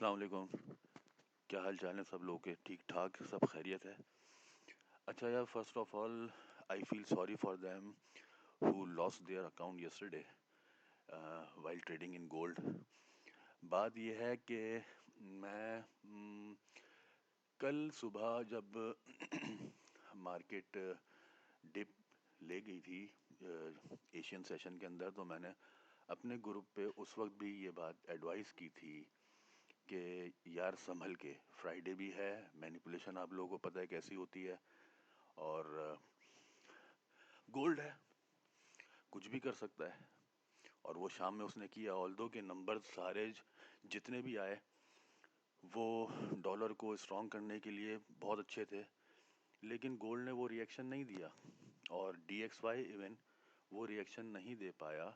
अस्सलाम वालेकुम। क्या हाल चाल है सब लोगों के? ठीक ठाक, सब खैरियत है? अच्छा यार, first of all I feel sorry for them who lost their account yesterday while trading in gold. बात यह है कि मैं कल सुबह जब मार्केट डिप ले गई थी एशियन सेशन के अंदर, तो मैंने अपने ग्रुप पे उस वक्त भी ये बात एडवाइस की थी कि यार संभल के, फ्राइडे भी है, मैनिपुलेशन आप लोगों को पता है कैसी होती है, और गोल्ड है, कुछ भी कर सकता है। और वो शाम में उसने किया, ऑल्दो के नंबर सारे जितने भी आए वो डॉलर को स्ट्रॉन्ग करने के लिए बहुत अच्छे थे, लेकिन गोल्ड ने वो रिएक्शन नहीं दिया, और DXY इवन वो रिएक्शन नहीं दे पाया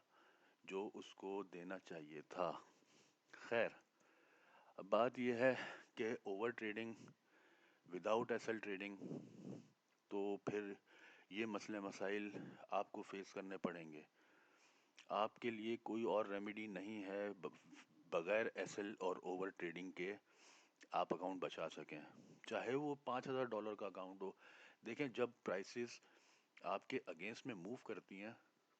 जो उसको देना चाहिए था। खैर, अब बात यह है कि over trading without SL trading, तो फिर ये मसले मसाइल आपको फेस करने पड़ेंगे। आपके लिए कोई और रेमेडी नहीं है बगैर एसएल और ओवर ट्रेडिंग के आप अकाउंट बचा सकें, चाहे वो $5,000 का अकाउंट हो। देखें, जब प्राइसेस आपके अगेंस्ट में मूव करती हैं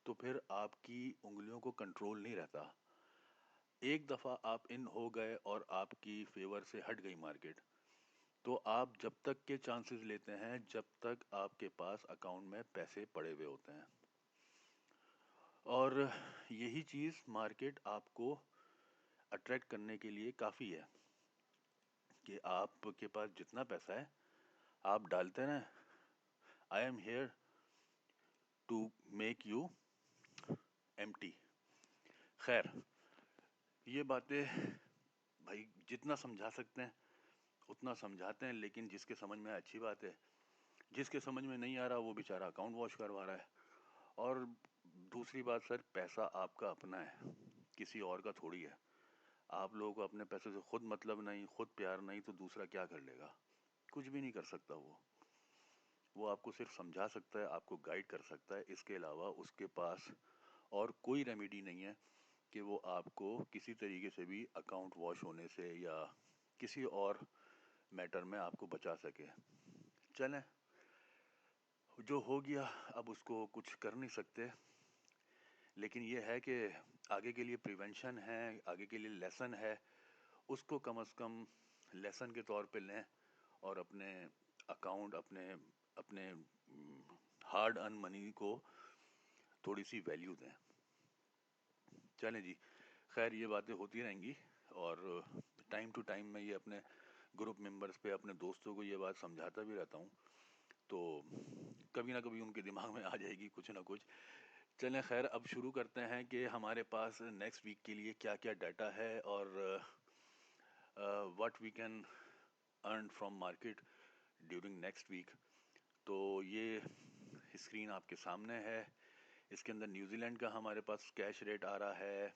तो फिर आपकी उंगलियों को कंट्रोल नहीं रहता। एक दफ़ा आप इन हो गए और आपकी फेवर से हट गई मार्केट, तो आप जब तक के चांसेस लेते हैं जब तक आपके पास अकाउंट में पैसे पड़े हुए होते हैं। और यही चीज़ मार्केट आपको अट्रैक्ट करने के लिए काफ़ी है कि आपके पास जितना पैसा है आप डालते रहें। I am here to make you empty. खैर, ये बातें भाई जितना समझा सकते हैं उतना समझाते हैं, लेकिन जिसके समझ में आए अच्छी बात है, जिसके समझ में नहीं आ रहा वो बेचारा अकाउंट वॉश करवा रहा है। और दूसरी बात सर, पैसा आपका अपना है, किसी और का थोड़ी है। आप लोगों को अपने पैसे से खुद मतलब नहीं, खुद प्यार नहीं, तो दूसरा क्या कर लेगा? कुछ भी नहीं कर सकता वो आपको सिर्फ समझा सकता है, आपको गाइड कर सकता है। इसके अलावा उसके पास और कोई रेमेडी नहीं है कि वो आपको किसी तरीके से भी अकाउंट वॉश होने से या किसी और मैटर में आपको बचा सके। चलें, जो हो गया अब उसको कुछ कर नहीं सकते, लेकिन ये है कि आगे के लिए प्रिवेंशन है, आगे के लिए लेसन है, उसको कम से कम लेसन के तौर पे लें और अपने अकाउंट, अपने अपने हार्ड अर्न मनी को थोड़ी सी वैल्यू दें। चलें जी, खैर ये बातें होती रहेंगी, और टाइम टू टाइम मैं ये अपने ग्रुप मेंबर्स पे, अपने दोस्तों को ये बात समझाता भी रहता हूँ, तो कभी ना कभी उनके दिमाग में आ जाएगी कुछ ना कुछ। चलें, खैर अब शुरू करते हैं कि हमारे पास नेक्स्ट वीक के लिए क्या क्या डाटा है और what we can earn from market during next week. तो ये स्क्रीन आपके सामने है। इसके अंदर न्यूजीलैंड का हमारे पास कैश रेट आ रहा है,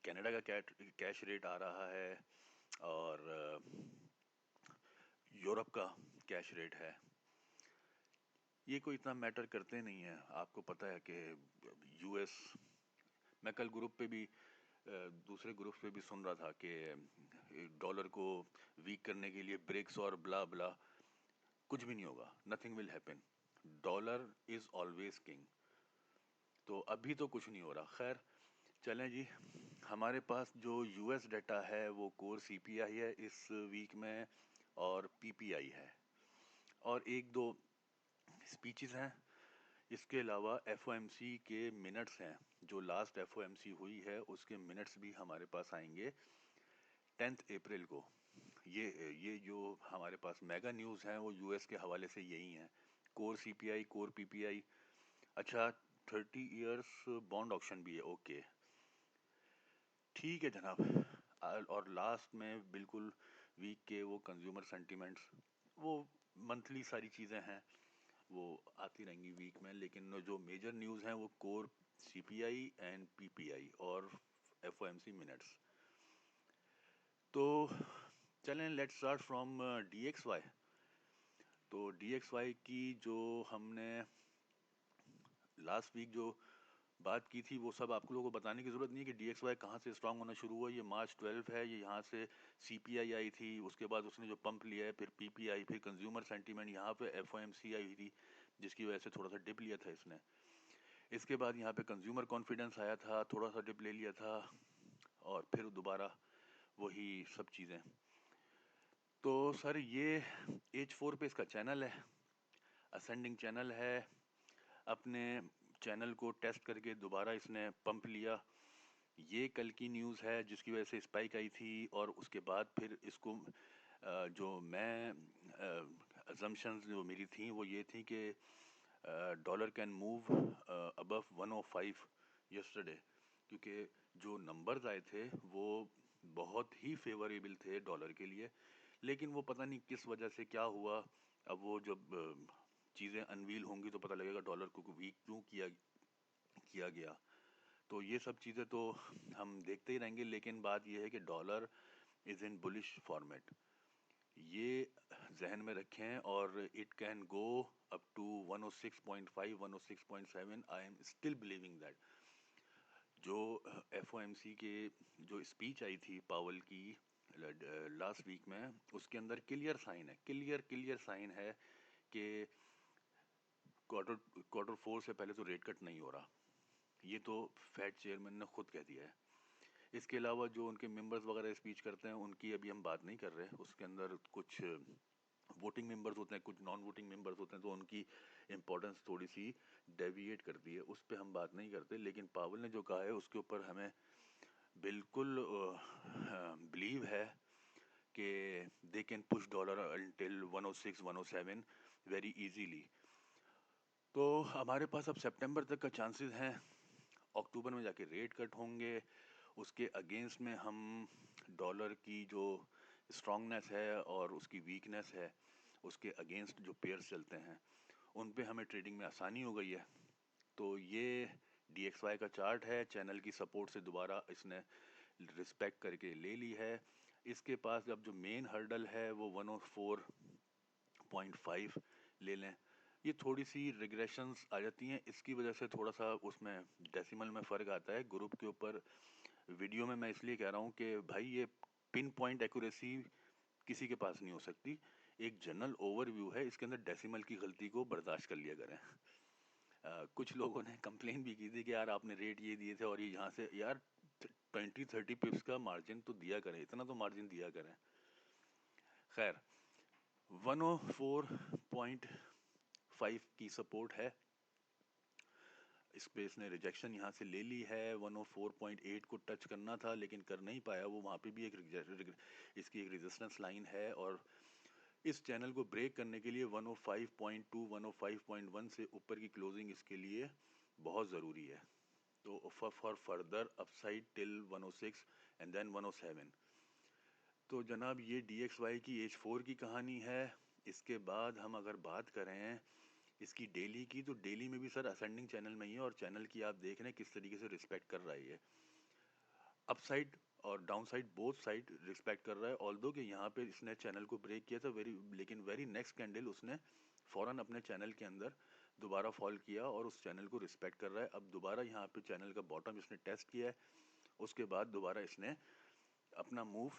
कनाडा का कैश रेट आ रहा है, और यूरोप का कैश रेट है। ये कोई इतना मैटर करते नहीं है, आपको पता है कि यूएस, मैं कल ग्रुप पे भी दूसरे ग्रुप पे भी सुन रहा था कि डॉलर को वीक करने के लिए ब्रिक्स और ब्ला ब्ला, कुछ भी नहीं होगा, nothing will happen, dollar is always king. तो अभी तो कुछ नहीं हो रहा। खैर, चलें जी, हमारे पास जो यूएस डाटा है वो कोर सीपीआई है इस वीक में, और पीपीआई है, और एक दो स्पीचेस हैं। इसके अलावा एफओएमसी के मिनट्स हैं, जो लास्ट एफओएमसी हुई है उसके मिनट्स भी हमारे पास आएंगे 10 अप्रैल को। ये जो हमारे पास मेगा न्यूज़ हैं वो यूएस के हवाले से यही हैं, कोर सीपीआई, कोर पीपीआई। अच्छा, 30 इयर्स बॉन्ड ऑक्शन भी है, ओके, ठीक है जनाब। और लास्ट में बिल्कुल वीक के वो कंज्यूमर सेंटिमेंट्स, वो मंथली सारी चीज़ें हैं, वो आती रहेंगी वीक में, लेकिन जो मेजर न्यूज़ हैं वो कोर सीपीआई एंड पीपीआई और एफओएमसी मिनट्स। तो चलें, लेट्स स्टार्ट फ्रॉम डीएक्सवाई। तो डीएक्सवाई की जो हमने लास्ट वीक जो बात की थी वो सब आप लोगों को बताने की ज़रूरत नहीं है कि DXY कहाँ से स्ट्रांग होना शुरू हुआ। ये मार्च 12 है, ये यहाँ से CPI आई थी, उसके बाद उसने जो पंप लिया है, फिर PPI, फिर कंज्यूमर सेंटीमेंट, यहाँ पे FOMC आई हुई थी जिसकी वजह से थोड़ा सा डिप लिया था इसने। इसके बाद यहाँ पे कंज्यूमर कॉन्फिडेंस आया था, थोड़ा सा डिप ले लिया था और फिर दोबारा वही सब चीज़ें। तो सर ये H4 पे इसका चैनल है, असेंडिंग चैनल है। अपने चैनल को टेस्ट करके दोबारा इसने पंप लिया। ये कल की न्यूज़ है जिसकी वजह से स्पाइक आई थी और उसके बाद फिर इसको जो मैं अजम्पशंस जो मेरी थी वो ये थी कि dollar can move above 105 yesterday, क्योंकि जो नंबर्स आए थे वो बहुत ही फेवरेबल थे डॉलर के लिए। लेकिन वो पता नहीं किस वजह से क्या हुआ। अब वो जब चीज़ें अनवील होंगी तो पता लगेगा डॉलर को वीक क्यों किया किया गया। तो ये सब चीज़ें तो हम देखते ही रहेंगे, लेकिन बात ये है कि dollar is in bullish format, ये जहन में रखें। और it can go up to 106.5 106.7। I am still believing that जो FOMC के जो स्पीच आई थी पावल की लास्ट वीक में, उसके अंदर क्लियर साइन है, क्लियर साइन है कि क्वार्टर 4 से पहले तो रेट कट नहीं हो रहा। ये तो फेड चेयरमैन ने खुद कह दिया है। इसके अलावा जो उनके मेंबर्स वगैरह स्पीच करते हैं उनकी अभी हम बात नहीं कर रहे। उसके अंदर कुछ वोटिंग मेंबर्स होते हैं, कुछ नॉन वोटिंग मेंबर्स होते हैं, तो उनकी इम्पोर्टेंस थोड़ी सी डेविएट करती है, उस पर हम बात नहीं करते। लेकिन पावल ने जो कहा है उसके ऊपर हमें बिल्कुल बिलीव है कि they can push dollar until 106 107 very easily. तो हमारे पास अब सितंबर तक का चांसेस हैं। अक्टूबर में जाके रेट कट होंगे, उसके अगेंस्ट में हम डॉलर की जो स्ट्रांगनेस है और उसकी वीकनेस है उसके अगेंस्ट जो पेयर्स चलते हैं उन पे हमें ट्रेडिंग में आसानी हो गई है। तो ये DXY का चार्ट है, चैनल की सपोर्ट से दोबारा इसने रिस्पेक्ट करके ले ली है। इसके पास अब जो मेन हर्डल है वो 104.5 ले लें। ये थोड़ी सी रिग्रेशंस आ जाती हैं, इसकी वजह से थोड़ा सा उसमें डेसिमल में फ़र्क आता है। ग्रुप के ऊपर वीडियो में मैं इसलिए कह रहा हूँ कि भाई ये पिन पॉइंट एक्यूरेसी किसी के पास नहीं हो सकती। एक जनरल ओवरव्यू है, इसके अंदर डेसिमल की गलती को बर्दाश्त कर लिया करें। कुछ लोगों ने कंप्लेन भी की थी कि यार आपने रेट ये दिए थे और ये यहाँ से यार 20-30 पिप्स का मार्जिन तो दिया करें, इतना तो मार्जिन दिया करें। खैर 104.5 की सपोर्ट है, इस पे इसने रिजेक्शन यहाँ से ले ली है। 104.8 को टच करना था लेकिन कर नहीं पाया, वो वहाँ पे भी एक इसकी एक रेजिस्टेंस लाइन है और इस चैनल को ब्रेक करने के लिए 105.2 105.1 से ऊपर की क्लोजिंग इसके लिए बहुत ज़रूरी है। तो for further upside till 106 and then 107। तो जनाब ये DXY की H4 की कहानी है। इसके बाद हम अगर बात करें इसकी डेली की, तो डेली में भी सर असेंडिंग चैनल में ही है और चैनल की आप देख रहे हैं किस तरीके से रिस्पेक्ट कर रहा है ये। अपसाइड और down side both side respect कर रहा है। ऑल्दो कि यहाँ पे इसने चैनल को ब्रेक किया था लेकिन वेरी नेक्स्ट कैंडल उसने फौरन अपने चैनल के अंदर दोबारा फॉल किया और उस चैनल को रिस्पेक्ट कर रहा है। अब दोबारा यहाँ पे चैनल का बॉटम इसने टेस्ट किया है, उसके बाद दोबारा इसने अपना move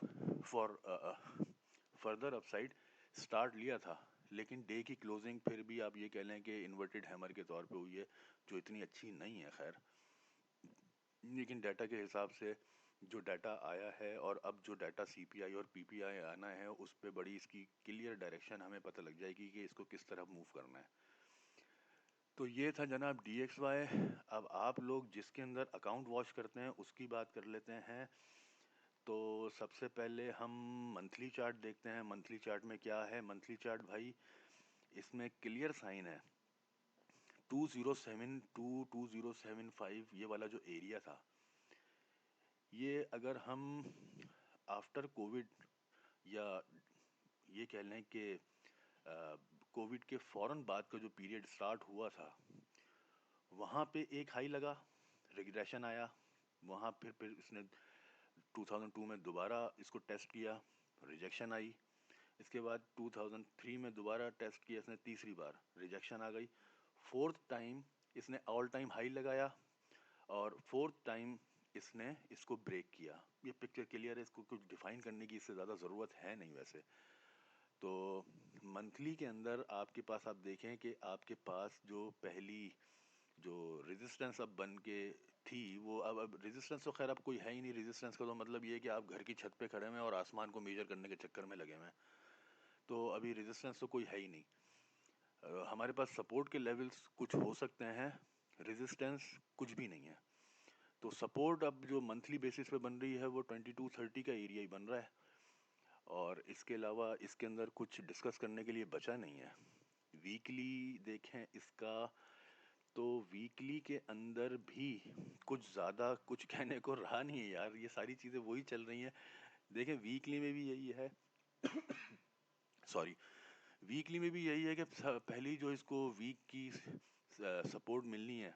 for further upside start लिया था। लेकिन डे की क्लोजिंग फिर भी आप ये कह लें कि इन्वर्टेड हैमर के तौर पे हुई है, जो इतनी अच्छी नहीं है। खैर, लेकिन डाटा के हिसाब से जो डाटा आया है और अब जो डाटा CPI और PPI आना है उस पे बड़ी इसकी क्लियर डायरेक्शन हमें पता लग जाएगी कि इसको किस तरह मूव करना है। तो ये था जनाब DXY। अब आप लोग जिसके अंदर अकाउंट वॉच करते हैं उसकी बात कर लेते हैं। तो सबसे पहले हम मंथली चार्ट देखते हैं। मंथली चार्ट में क्या है? मंथली चार्ट भाई इसमें क्लियर साइन है 2072 2075, ये वाला जो एरिया था, ये अगर हम आफ्टर कोविड या ये कह लें कि कोविड के फ़ौरन बाद का जो पीरियड स्टार्ट हुआ था वहाँ पे एक हाई लगा, रिग्रेशन आया, वहाँ फिर इसने 2002 में दोबारा इसको टेस्ट किया, रिजेक्शन आई। इसके बाद 2003 में दोबारा टेस्ट किया इसने, तीसरी बार रिजेक्शन आ गई। फोर्थ टाइम इसने ऑल टाइम हाई लगाया और फोर्थ टाइम इसने इसको ब्रेक किया। ये पिक्चर क्लियर है, इसको कुछ डिफाइन करने की इससे ज़्यादा ज़रूरत है नहीं वैसे तो। मंथली के अंदर आपके पास आप देखें कि आपके पास जो पहली जो रेजिस्टेंस अब बन के थी वो अब रेजिस्टेंस तो खैर अब कोई है ही नहीं। रेजिस्टेंस का तो मतलब ये है कि आप घर की छत पे खड़े हैं और आसमान को मेजर करने के चक्कर में लगे हुए हैं, तो अभी रेजिस्टेंस तो कोई है ही नहीं। हमारे पास सपोर्ट के लेवल्स कुछ हो सकते हैं, रेजिस्टेंस कुछ भी नहीं है। तो सपोर्ट अब जो मंथली बेसिस पे बन रही है वो 2230 का एरिया ही बन रहा है, और इसके अलावा इसके अंदर कुछ डिस्कस करने के लिए बचा नहीं है। वीकली देखें इसका, तो वीकली के अंदर भी कुछ ज़्यादा कुछ कहने को रहा नहीं है यार, ये सारी चीज़ें वही चल रही हैं। देखें वीकली में भी यही है, सॉरी, वीकली में भी यही है कि पहली जो इसको वीक की सपोर्ट मिलनी है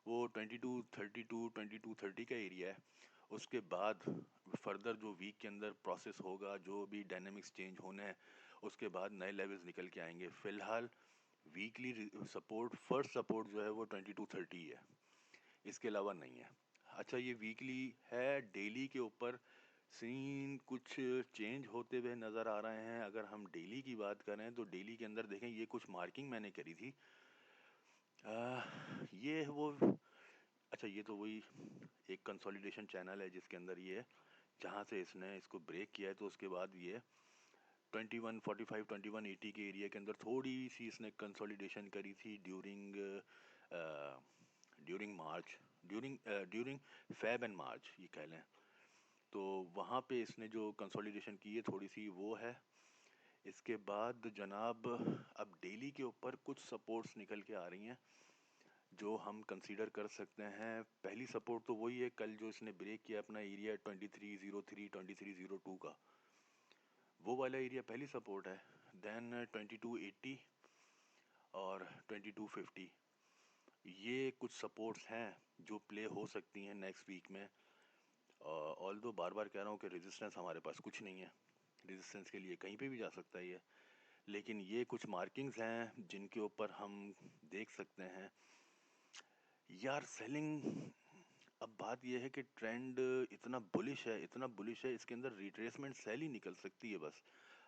वो 2230 का एरिया है। उसके बाद फर्दर जो वीक के अंदर प्रोसेस होगा, जो भी डायनेमिक्स चेंज होने हैं, उसके बाद नए लेवल्स निकल के आएंगे। फिलहाल वीकली सपोर्ट, फर्स्ट सपोर्ट जो है वो 2230 है, इसके अलावा नहीं है। अच्छा, ये वीकली है, डेली के ऊपर सीन कुछ चेंज होते हुए नज़र आ रहे हैं। अगर हम डेली की बात करें तो डेली के अंदर देखें, ये कुछ मार्किंग मैंने करी थी। ये वो, अच्छा ये तो वही एक कंसोलिडेशन चैनल है जिसके अंदर ये है, जहाँ से इसने इसको ब्रेक किया है। तो उसके बाद ये 2145 2180 के एरिया के अंदर थोड़ी सी इसने कंसोलिडेशन करी थी during during March, during Feb and March ये कह लें। तो वहाँ पे इसने जो कंसोलिडेशन की है थोड़ी सी वो है। इसके बाद जनाब अब डेली के ऊपर कुछ सपोर्ट्स निकल के आ रही हैं जो हम कंसीडर कर सकते हैं। पहली सपोर्ट तो वही है, कल जो इसने ब्रेक किया अपना एरिया 2303 2302 का, वो वाला एरिया पहली सपोर्ट है। देन 2280 और 2250, ये कुछ सपोर्ट्स हैं जो प्ले हो सकती हैं नेक्स्ट वीक में। ऑल दो बार बार कह रहा हूँ कि रेजिस्टेंस हमारे पास कुछ नहीं है, रेजिस्टेंस के लिए कहीं पे भी जा सकता है ये, लेकिन ये कुछ मार्किंग्स हैं जिनके ऊपर हम देख सकते हैं यार सेलिंग। अब बात यह है कि ट्रेंड इतना बुलिश है, इतना बुलिश है, इसके अंदर रिट्रेसमेंट सेल ही निकल सकती है बस,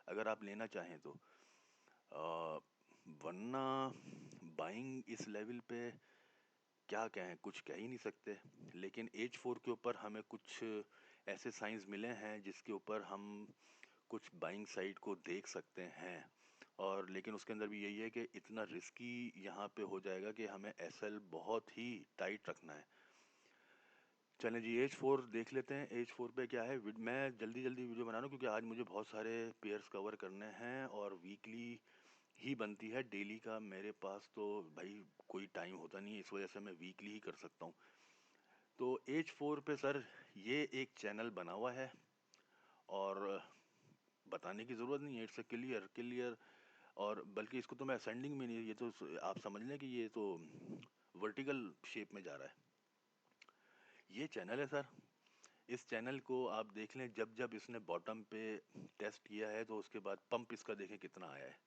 अगर आप लेना चाहें तो। अ, वरना बाइंग इस लेवल पे क्या कहें, कुछ कह ही नहीं सकते। लेकिन H4 के ऊपर हमें कुछ ऐसे साइंस मिले हैं जिसके ऊपर हम कुछ बाइंग साइड को देख सकते हैं। और लेकिन उसके अंदर भी यही है कि इतना रिस्की यहाँ पे हो जाएगा कि हमें एसएल बहुत ही टाइट रखना है। चलें जी, H4 देख लेते हैं। H4 पे क्या है, मैं जल्दी जल्दी वीडियो बना रहा हूँ क्योंकि आज मुझे बहुत सारे पेयर्स कवर करने हैं और वीकली ही बनती है, डेली का मेरे पास तो भाई कोई टाइम होता नहीं है, इस वजह से मैं वीकली ही कर सकता हूँ। तो H4 पे सर ये एक चैनल बना हुआ है और बताने की ज़रूरत नहीं है, इट्स क्लियर क्लियर। और बल्कि इसको तो मैं असेंडिंग में नहीं, ये तो आप समझ लें कि ये तो वर्टिकल शेप में जा रहा है। ये चैनल है सर, इस चैनल को आप देख लें, जब जब इसने बॉटम पे टेस्ट किया है तो उसके बाद पंप इसका देखें कितना आया है।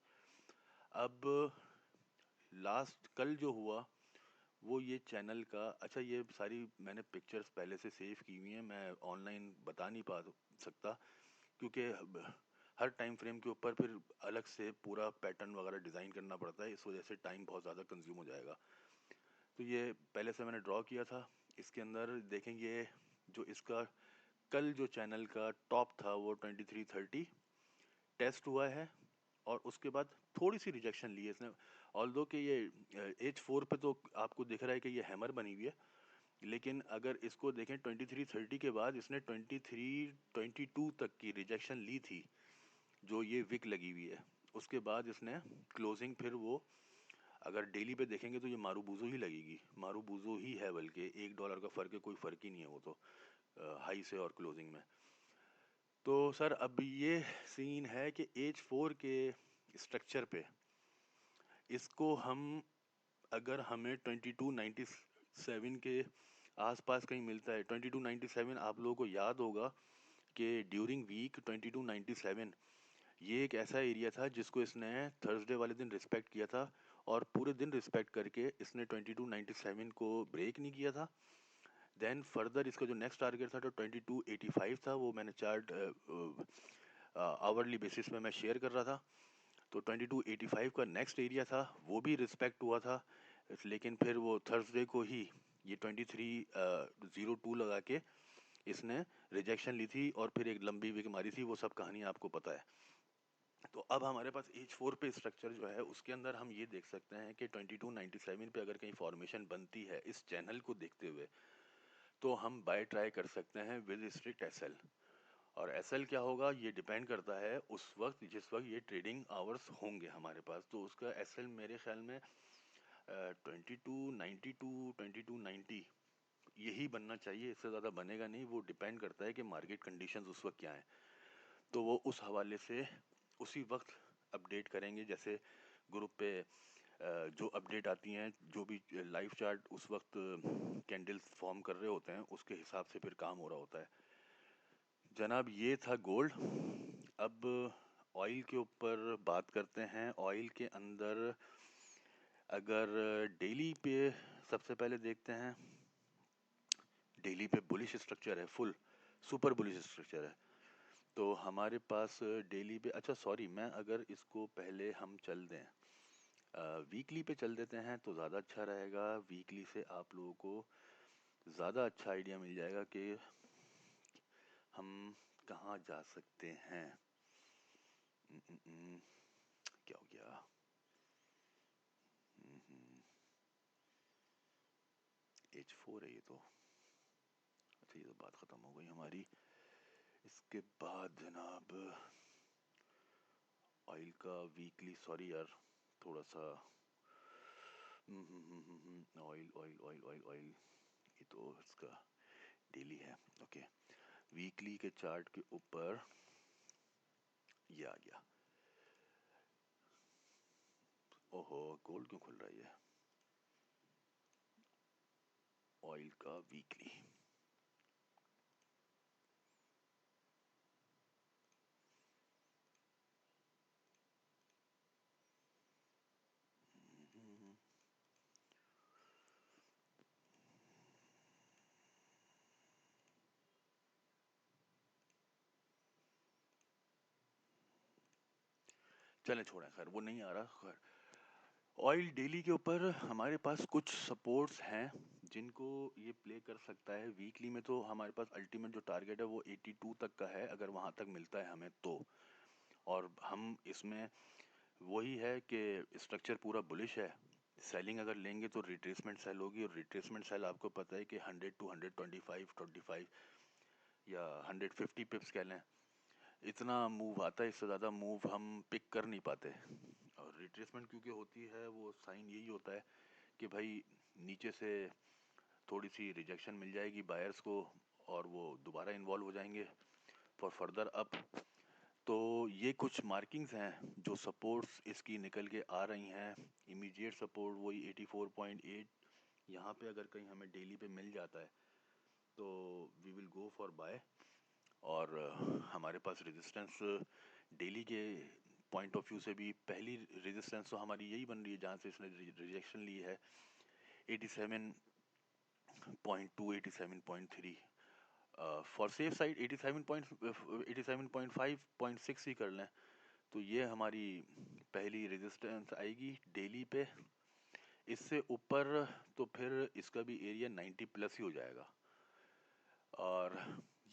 अब लास्ट कल जो हुआ वो ये चैनल का, अच्छा ये सारी मैंने पिक्चर्स पहले से सेव की हुई हैं, मैं ऑनलाइन बता नहीं पा सकता क्योंकि हर टाइम फ्रेम के ऊपर फिर अलग से पूरा पैटर्न वगैरह डिज़ाइन करना पड़ता है, इस वजह से टाइम बहुत ज़्यादा कंज्यूम हो जाएगा। तो ये पहले से मैंने ड्रॉ किया था। इसके अंदर देखेंगे जो इसका कल जो चैनल का टॉप था वो 2330 टेस्ट हुआ है और उसके बाद थोड़ी सी रिजेक्शन ली है इसने। ऑल्दो कि ये H4 पे तो आपको दिख रहा है कि ये हैमर बनी हुई है, लेकिन अगर इसको देखें 2330 के बाद इसने 2322 तक की रिजेक्शन ली थी, जो ये विक लगी हुई है। उसके बाद इसने क्लोजिंग फिर वो, अगर डेली पे देखेंगे तो ये मारूबूजो ही लगेगी, मारूबूजो ही है, बल्कि $1 का फ़र्क है, कोई फ़र्क ही नहीं है वो तो हाई से और क्लोजिंग में। तो सर अब ये सीन है कि H4 के स्ट्रक्चर पे इसको हम, अगर हमें 2297 के आसपास कहीं मिलता है, 2297 आप लोगों को याद होगा कि ड्यूरिंग वीक 2297 ये एक ऐसा एरिया था जिसको इसने थर्सडे वाले दिन रिस्पेक्ट किया था और पूरे दिन रिस्पेक्ट करके इसने 2297 को ब्रेक नहीं किया था। देन फर्दर इसका जो नेक्स्ट टारगेट था तो 2285 था, वो मैंने चार्ट आवरली बेसिस पे मैं शेयर कर रहा था। तो 2285 का नेक्स्ट एरिया था, वो भी रिस्पेक्ट हुआ था, लेकिन फिर वो थर्सडे को ही ये 2302 लगा के इसने रिजेक्शन ली थी और फिर एक लंबी विक मारी थी, वो सब कहानी आपको पता है। तो अब हमारे पास H4 पे स्ट्रक्चर जो है उसके अंदर हम ये देख सकते हैं कि 2297 पे अगर कहीं फॉर्मेशन बनती है इस चैनल को देखते हुए, तो हम बाय ट्राई कर सकते हैं विद स्ट्रिक्ट एसएल। और एसएल क्या होगा ये डिपेंड करता है उस वक्त जिस वक्त ये ट्रेडिंग आवर्स होंगे हमारे पास। तो उसका एसएल मेरे ख्याल में 2292 2290 यही बनना चाहिए, इससे ज़्यादा बनेगा नहीं। वो डिपेंड करता है कि मार्केट कंडीशंस उस वक्त क्या है, तो वो उस हवाले से उसी वक्त अपडेट करेंगे। जैसे ग्रुप पे जो अपडेट आती हैं, जो भी लाइव चार्ट उस वक्त कैंडल्स फॉर्म कर रहे होते हैं, उसके हिसाब से फिर काम हो रहा होता है। जनाब ये था गोल्ड। अब ऑयल के ऊपर बात करते हैं। ऑयल के अंदर अगर डेली पे सबसे पहले देखते हैं, डेली पे बुलिश स्ट्रक्चर है, फुल सुपर बुलिश स्ट्रक्चर है। तो हमारे पास डेली पे, अच्छा सॉरी, मैं अगर इसको पहले हम चल दें वीकली पे चल देते हैं तो ज़्यादा अच्छा रहेगा। वीकली से आप लोगों को ज़्यादा अच्छा आइडिया मिल जाएगा कि हम कहाँ जा सकते हैं। क्या हो गया? H4 है ये तो। अच्छा, ये तो बात ख़त्म हो गई हमारी। इसके बाद जनाब ऑयल का वीकली, सॉरी यार, थोड़ा सा oil oil oil oil oil, ये तो इसका डेली है। ओके, वीकली के चार्ट के ऊपर ये आ गया। ओहो, गोल्ड क्यों खुल रहा है ये? ऑयल का वीकली, चलें छोड़ें, खैर वो नहीं आ रहा। खैर ऑयल डेली के ऊपर हमारे पास कुछ सपोर्ट्स हैं जिनको ये प्ले कर सकता है। वीकली में तो हमारे पास अल्टीमेट जो टारगेट है वो 82 तक का है, अगर वहाँ तक मिलता है हमें तो। और हम इसमें वही है कि स्ट्रक्चर पूरा बुलिश है। सेलिंग अगर लेंगे तो रिट्रेसमेंट सेल होगी, और रिट्रेसमेंट सेल आपको पता है कि 100 टू 125 या 150 पिप्स कह लें, इतना मूव आता है। इससे ज़्यादा मूव हम पिक कर नहीं पाते। और रिट्रेसमेंट क्योंकि होती है, वो साइन यही होता है कि भाई नीचे से थोड़ी सी रिजेक्शन मिल जाएगी बायर्स को, और वो दोबारा इन्वॉल्व हो जाएंगे फॉर फर्दर अप। तो ये कुछ मार्किंग्स हैं जो सपोर्ट्स इसकी निकल के आ रही हैं। इमीडिएट सपोर्ट वही 84.8, यहाँ पे अगर कहीं हमें डेली पे मिल जाता है तो we will go for buy. और हमारे पास रेजिस्टेंस डेली के पॉइंट ऑफ व्यू से भी पहली रेजिस्टेंस तो हमारी यही बन रही है जहाँ से इसने रिजेक्शन ली है, 87.2 87.3। फॉर सेफ साइड 87.5.6 ही कर लें। तो ये हमारी पहली रेजिस्टेंस आएगी डेली पे। इससे ऊपर तो फिर इसका भी एरिया 90 प्लस ही हो जाएगा। और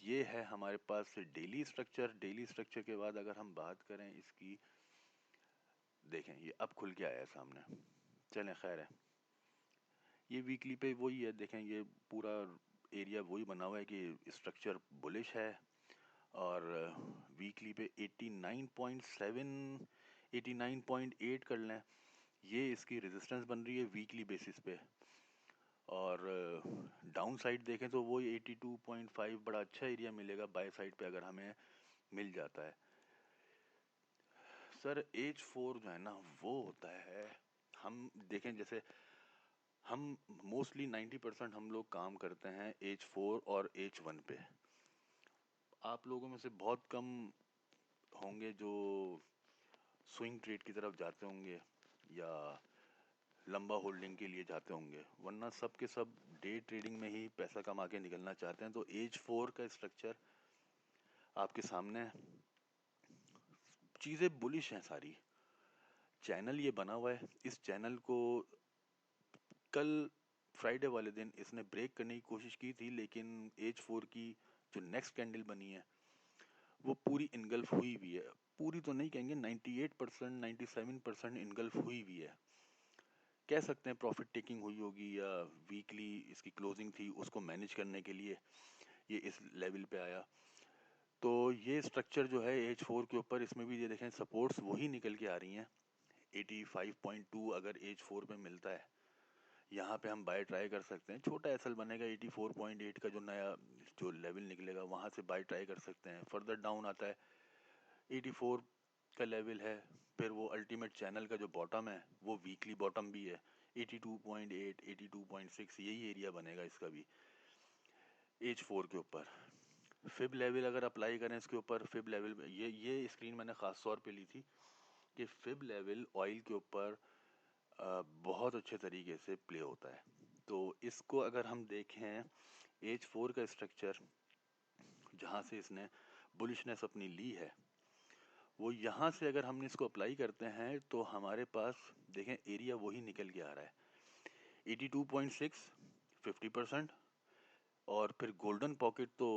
ये है हमारे पास डेली स्ट्रक्चर। डेली स्ट्रक्चर के बाद अगर हम बात करें इसकी, देखें ये अब खुल के आया है सामने। चलें खैर है, ये वीकली पे वही है। देखें ये पूरा एरिया वही बना हुआ है कि स्ट्रक्चर बुलिश है। और वीकली पे 89.7 89.8 कर लें, ये इसकी रेजिस्टेंस बन रही है वीकली बेसिस पे। और डाउन साइड देखें तो वो 82.5 बड़ा अच्छा एरिया मिलेगा बाय साइड पे अगर हमें मिल जाता है। सर H4 जो है ना वो होता है, हम देखें जैसे हम मोस्टली 90% हम लोग काम करते हैं H4 और H1 पे। आप लोगों में से बहुत कम होंगे जो स्विंग ट्रेड की तरफ जाते होंगे या लंबा होल्डिंग के लिए जाते होंगे, वरना सब के सब डे ट्रेडिंग में ही पैसा कमा के निकलना चाहते हैं तो एज 4 का स्ट्रक्चर आपके सामने है। चीज़ें बुलिश हैं सारी। चैनल ये बना हुआ है, इस चैनल को कल फ्राइडे वाले दिन इसने ब्रेक करने की कोशिश की थी, लेकिन एज 4 की जो नेक्स्ट कैंडल बनी है वो पूरी इनगल्फ हुई हुई है। पूरी तो नहीं कहेंगे, 98% 97% इनगल्फ हुई हुई है। कह सकते हैं प्रॉफिट टेकिंग हुई होगी, या वीकली इसकी क्लोजिंग थी, उसको मैनेज करने के लिए ये इस लेवल पे आया। तो ये स्ट्रक्चर जो है एज 4 के ऊपर, इसमें भी ये देखें सपोर्ट्स वही निकल के आ रही हैं। 85.2 अगर एज 4 पे मिलता है, यहाँ पे हम बाय ट्राई कर सकते हैं। छोटा एसएल बनेगा 84.8 का, जो नया जो लेवल निकलेगा वहाँ से बाय ट्राई कर सकते हैं। फर्दर डाउन आता है 84 का लेवल है, फिर वो अल्टीमेट चैनल का जो बॉटम है वो वीकली बॉटम भी है 82.8 82.6, यही एरिया बनेगा इसका भी एज 4 के ऊपर। फिब लेवल अगर अप्लाई करें इसके ऊपर, फिब लेवल ये स्क्रीन मैंने ख़ास तौर पे ली थी कि फिब लेवल ऑयल के ऊपर बहुत अच्छे तरीके से प्ले होता है। तो इसको अगर हम देखें, एज 4 का स्ट्रक्चर जहाँ से इसने बुलिशनेस अपनी ली है, वो यहाँ से अगर हम इसको अप्लाई करते हैं तो हमारे पास देखें एरिया वही निकल के आ रहा है 82.6, 50%। और फिर गोल्डन पॉकेट तो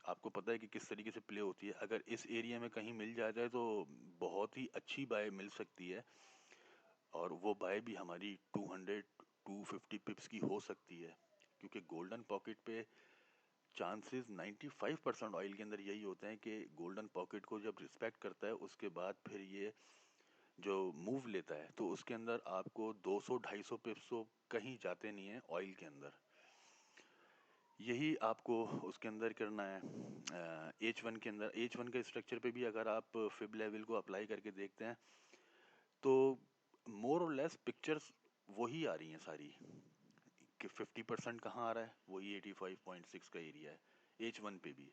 आपको पता है कि किस तरीके से प्ले होती है। अगर इस एरिया में कहीं मिल जाता है तो बहुत ही अच्छी बाय मिल सकती है, और वो बाय भी हमारी 200 250 पिप्स की हो सकती है, क्योंकि गोल्डन पॉकेट पे चांसेस 95% ऑयल के अंदर यही होते हैं कि गोल्डन पॉकेट को जब रिस्पेक्ट करता है उसके बाद फिर ये जो मूव लेता है तो उसके अंदर आपको 200 250 पिप्स तो कहीं जाते नहीं है ऑयल के अंदर। यही आपको उसके अंदर करना है। एच वन के अंदर, एच वन के स्ट्रक्चर पे भी अगर आप फिब लेवल को अप्लाई करके देखते हैं तो मोर और लेस पिक्चर्स वही आ रही हैं सारी, कि 50% कहाँ आ रहा है, वही 85.6 का एरिया है एच वन पे भी।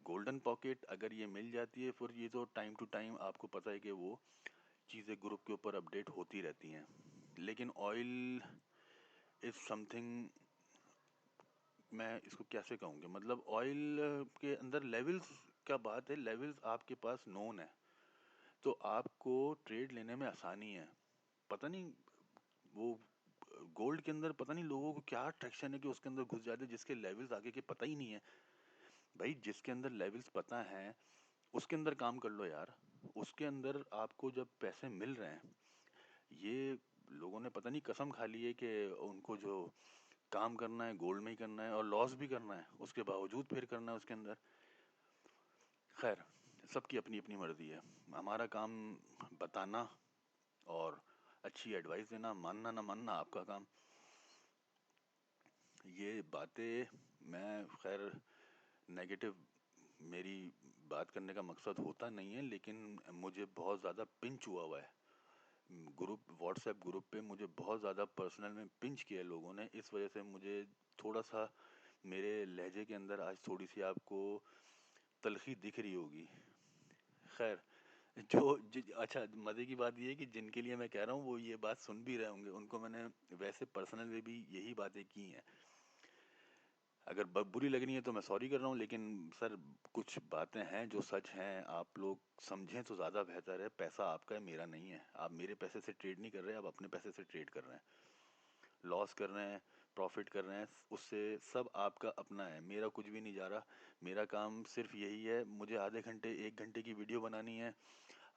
गोल्डन पॉकेट अगर ये मिल जाती है, फिर ये तो टाइम टू टाइम आपको पता है कि वो चीज़ें ग्रुप के ऊपर अपडेट होती रहती हैं। लेकिन ऑयल इज़ समथिंग, मैं इसको कैसे कहूँगी, मतलब ऑयल के अंदर लेवल्स क्या बात है, लेवल्स आपके पास नोन है तो आपको ट्रेड लेने में आसानी है। पता नहीं वो गोल्ड के अंदर पता नहीं लोगों को क्या अट्रैक्शन है कि उसके अंदर घुस जाते हैं जिसके लेवल्स आगे के पता ही नहीं है। भाई जिसके अंदर लेवल्स पता है उसके अंदर काम कर लो यार। उसके अंदर आपको जब पैसे मिल रहे हैं, ये लोगों ने पता नहीं कसम खा ली है कि उनको जो काम करना है गोल्ड में ही करना है और लॉस भी करना है, उसके बावजूद फिर करना है उसके अंदर। खैर, सबकी अपनी अपनी मर्जी है। हमारा काम बताना और अच्छी एडवाइस देना, मानना ना मानना आपका काम। ये बातें मैं खैर नेगेटिव, मेरी बात करने का मकसद होता नहीं है, लेकिन मुझे बहुत ज़्यादा पिंच हुआ हुआ है। ग्रुप, व्हाट्सएप ग्रुप पे मुझे बहुत ज़्यादा पर्सनल में पिंच किया है लोगों ने। इस वजह से मुझे थोड़ा सा मेरे लहजे के अंदर आज थोड़ी सी आपको तलखी दिख रही होगी। खैर, अच्छा, मज़े की बात ये है कि जिनके लिए मैं कह रहा हूँ वो ये बात सुन भी रहे होंगे, उनको मैंने वैसे पर्सनल में भी यही बातें की हैं। अगर बुरी लग रही है तो मैं सॉरी कर रहा हूँ, लेकिन सर कुछ बातें हैं जो सच हैं, आप लोग समझें तो ज़्यादा बेहतर है। पैसा आपका है, मेरा नहीं है। आप मेरे पैसे से ट्रेड नहीं कर रहे, आप अपने पैसे से ट्रेड कर रहे हैं। लॉस कर रहे हैं, प्रॉफिट कर रहे हैं, उससे सब आपका अपना है, मेरा कुछ भी नहीं जा रहा। मेरा काम सिर्फ यही है, मुझे आधे घंटे 1 घंटे की वीडियो बनानी है।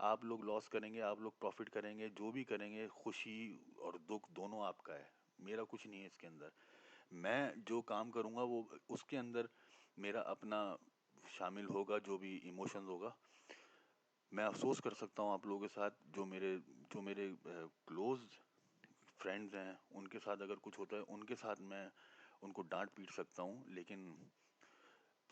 आप लोग लॉस करेंगे, आप लोग प्रॉफिट करेंगे, जो भी करेंगे, खुशी और दुख दोनों आपका है, मेरा कुछ नहीं है इसके अंदर। मैं जो काम करूँगा वो उसके अंदर मेरा अपना शामिल होगा, जो भी इमोशंस होगा। मैं अफसोस कर सकता हूँ आप लोगों के साथ, जो मेरे क्लोज फ्रेंड्स हैं उनके साथ अगर कुछ होता है, उनके साथ मैं उनको डांट पीट सकता हूँ, लेकिन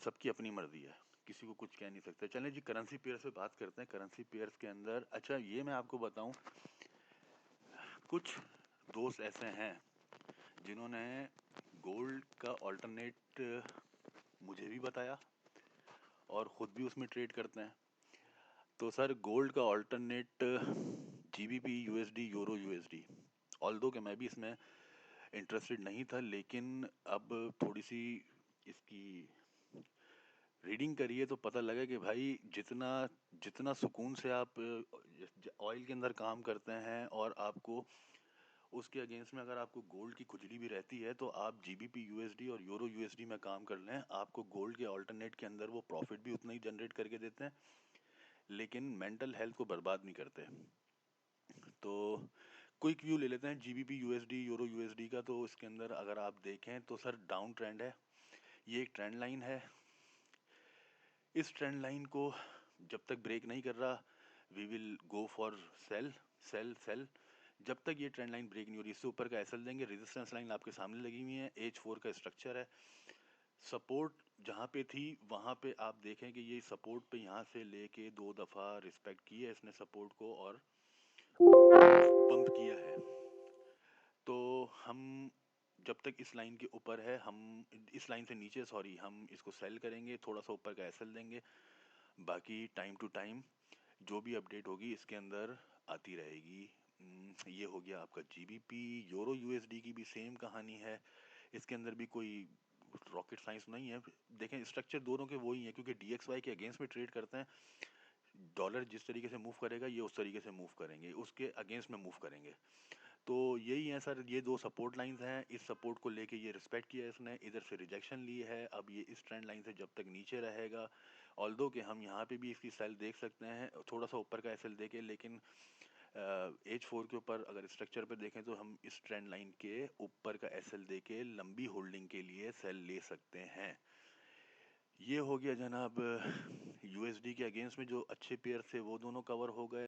सबकी अपनी मर्जी है, किसी को कुछ कह नहीं सकते। चलें जी, करेंसी पेयर्स पे बात करते हैं। करेंसी पेयर्स के अंदर अच्छा ये मैं आपको बताऊं, कुछ दोस्त ऐसे हैं जिन्होंने गोल्ड का ऑल्टरनेट मुझे भी बताया और ख़ुद भी उसमें ट्रेड करते हैं। तो सर गोल्ड का alternate GBP USD euro USD, although कि मैं भी इसमें इंटरेस्टेड नहीं था, लेकिन अब थोड़ी सी इसकी रीडिंग करिए तो पता लगा कि भाई जितना जितना सुकून से आप ऑयल के अंदर काम करते हैं, और आपको उसके अगेंस्ट में अगर आपको गोल्ड की खुजली भी रहती है, तो आप जीबीपी यूएसडी और यूरो यूएसडी में काम कर लें, आपको गोल्ड के ऑल्टरनेट के अंदर वो प्रॉफिट भी उतना ही जनरेट करके देते हैं, लेकिन मेंटल हेल्थ को बर्बाद नहीं करते। तो क्विक व्यू ले लेते हैं जीबीपी यूएसडी यूरो यूएसडी का। तो इसके अंदर अगर आप देखें तो सर डाउन ट्रेंड है, ये एक ट्रेंड लाइन है। इस ट्रेंड लाइन को जब तक ब्रेक नहीं कर रहा, we will go for sell sell sell. जब तक ये ट्रेंड लाइन ब्रेक नहीं हो रही, इससे ऊपर का एसएल देंगे। रेजिस्टेंस लाइन आपके सामने लगी हुई है, H4 का स्ट्रक्चर है। सपोर्ट जहाँ पे थी वहाँ पे आप देखें कि ये सपोर्ट पे यहाँ से लेके 2 दफ़ा रिस्पेक्ट की है इसने सपोर्ट को, और पंप किया है। तो हम जब तक इस लाइन के ऊपर है, हम इस लाइन से नीचे, सॉरी, हम इसको सेल करेंगे, थोड़ा सा ऊपर का एसएल देंगे। बाकी टाइम टू टाइम जो भी अपडेट होगी इसके अंदर आती रहेगी। ये हो गया आपका जीबीपी। यूरो यूएसडी की भी सेम कहानी है, इसके अंदर भी कोई रॉकेट साइंस नहीं है। देखें स्ट्रक्चर दोनों के वही है, क्योंकि डीएक्सवाई के अगेंस्ट में ट्रेड करते हैं। डॉलर जिस तरीके से मूव करेगा, ये उस तरीके से मूव करेंगे, उसके अगेंस्ट में मूव करेंगे। तो यही है सर, ये 2 सपोर्ट लाइंस हैं। इस सपोर्ट को लेके ये रिस्पेक्ट किया इसने, इधर से रिजेक्शन ली है। अब ये इस ट्रेंड लाइन से जब तक नीचे रहेगा, ऑल्दो कि हम यहाँ पे भी इसकी सेल देख सकते हैं, थोड़ा सा ऊपर का एसएल देके, लेकिन H4 के ऊपर अगर स्ट्रक्चर पे देखें तो हम इस ट्रेंड लाइन के ऊपर का एसएल देके लंबी होल्डिंग के लिए सेल ले सकते हैं। ये हो गया जनाब यूएसडी के अगेंस्ट में जो अच्छे पेयर थे वो दोनों कवर हो गए।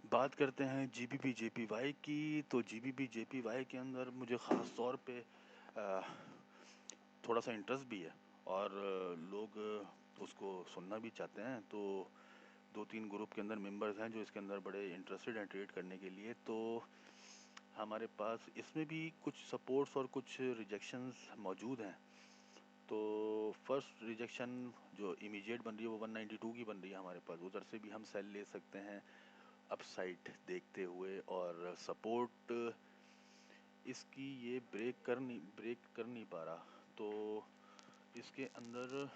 बात करते हैं जीबीपी जेपीवाई की। तो जीबीपी जेपीवाई के अंदर मुझे ख़ास तौर पे थोड़ा सा इंटरेस्ट भी है, और लोग उसको सुनना भी चाहते हैं। तो 2-3 ग्रुप के अंदर मेंबर्स हैं जो इसके अंदर बड़े इंटरेस्टेड हैं ट्रेड करने के लिए। तो हमारे पास इसमें भी कुछ सपोर्ट्स और कुछ रिजेक्शंस मौजूद हैं। तो फर्स्ट रिजेक्शन जो इमीडिएट बन रही है वो 192 की बन रही है हमारे पास, उधर से भी हम सेल ले सकते हैं अपसाइड देखते हुए। और सपोर्ट इसकी ये ब्रेक कर नहीं पा रहा। तो इसके अंदर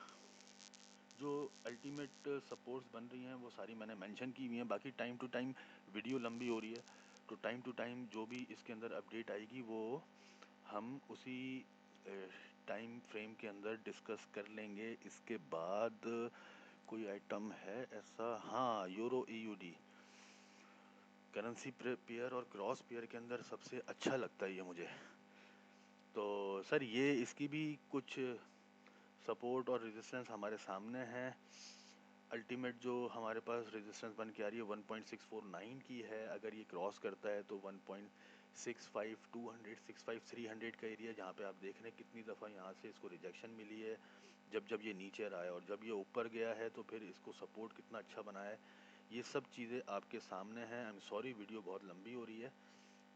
जो अल्टीमेट सपोर्ट्स बन रही हैं वो सारी मैंने मेंशन की हुई हैं। बाकी टाइम टू टाइम वीडियो लंबी हो रही है, तो टाइम टू टाइम जो भी इसके अंदर अपडेट आएगी वो हम उसी टाइम फ्रेम के अंदर डिस्कस कर लेंगे। इसके बाद कोई आइटम है ऐसा, हाँ, यूरो ईयूडी करेंसी पेयर और क्रॉस पेयर के अंदर सबसे अच्छा लगता है ये मुझे। तो सर ये इसकी भी कुछ सपोर्ट और रेजिस्टेंस हमारे सामने है। अल्टीमेट जो हमारे पास रेजिस्टेंस बन के आ रही है 1.649 की है। अगर ये क्रॉस करता है तो 1.65 200 65 300 का एरिया, जहाँ पे आप देख रहे हैं कितनी दफ़ा यहाँ से इसको रिजेक्शन मिली है जब जब ये नीचे रहा है, और जब ये ऊपर गया है तो फिर इसको सपोर्ट कितना अच्छा बना है। ये सब चीज़ें आपके सामने हैं। आई एम सॉरी वीडियो बहुत लंबी हो रही है,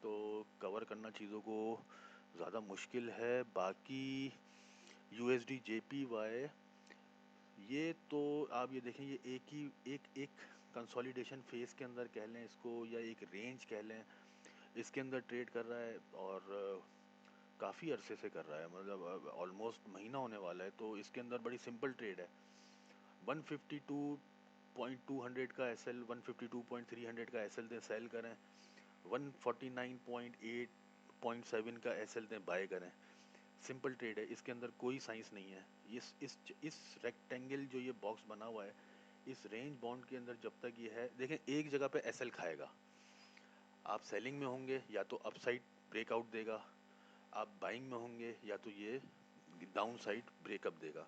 तो कवर करना चीज़ों को ज़्यादा मुश्किल है। बाकी यूएसडी जेपीवाई, ये तो आप ये देखें, ये एक कंसोलिडेशन फेस के अंदर कह लें इसको, या एक रेंज कह लें, इसके अंदर ट्रेड कर रहा है। और काफ़ी अरसे से कर रहा है, मतलब ऑलमोस्ट महीना होने वाला है। तो इसके अंदर बड़ी सिंपल ट्रेड है। 152.200 का एसएल, 152.300 का एसएल दें सेल करें, 149.8.7 का एसएल दें बाय करें। सिंपल ट्रेड है, इसके अंदर कोई साइंस नहीं है। इस रेक्टेंगल जो ये बॉक्स बना हुआ है, इस रेंज बाउंड के अंदर जब तक ये है, देखें एक जगह पे एसएल खाएगा। आप सेलिंग में होंगे या तो अपसाइड ब्रेकआउट देगा, आप बाइंग में होंगे या तो ये डाउन साइड ब्रेकअप देगा।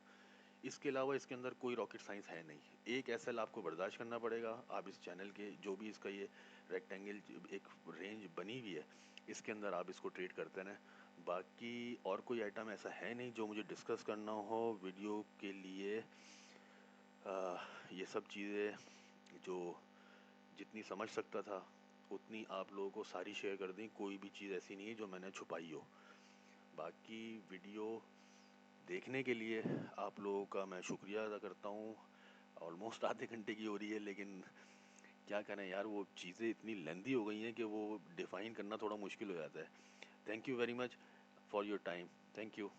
इसके अलावा इसके अंदर कोई रॉकेट साइंस है नहीं। एक एसएल आपको बर्दाश्त करना पड़ेगा। आप इस चैनल के जो भी इसका ये रेक्टेंगल एक रेंज बनी हुई है, इसके अंदर आप इसको ट्रेड करते रहें। बाकी और कोई आइटम ऐसा है नहीं जो मुझे डिस्कस करना हो वीडियो के लिए। ये सब चीज़ें जो जितनी समझ सकता था उतनी आप लोगों को सारी शेयर कर दी। कोई भी चीज़ ऐसी नहीं है जो मैंने छुपाई हो। बाकी वीडियो देखने के लिए आप लोगों का मैं शुक्रिया अदा करता हूँ। ऑलमोस्ट आधे घंटे की हो रही है, लेकिन क्या करें यार, वो चीज़ें इतनी लेंदी हो गई हैं कि वो डिफाइन करना थोड़ा मुश्किल हो जाता है। Thank you very much for your time. Thank you.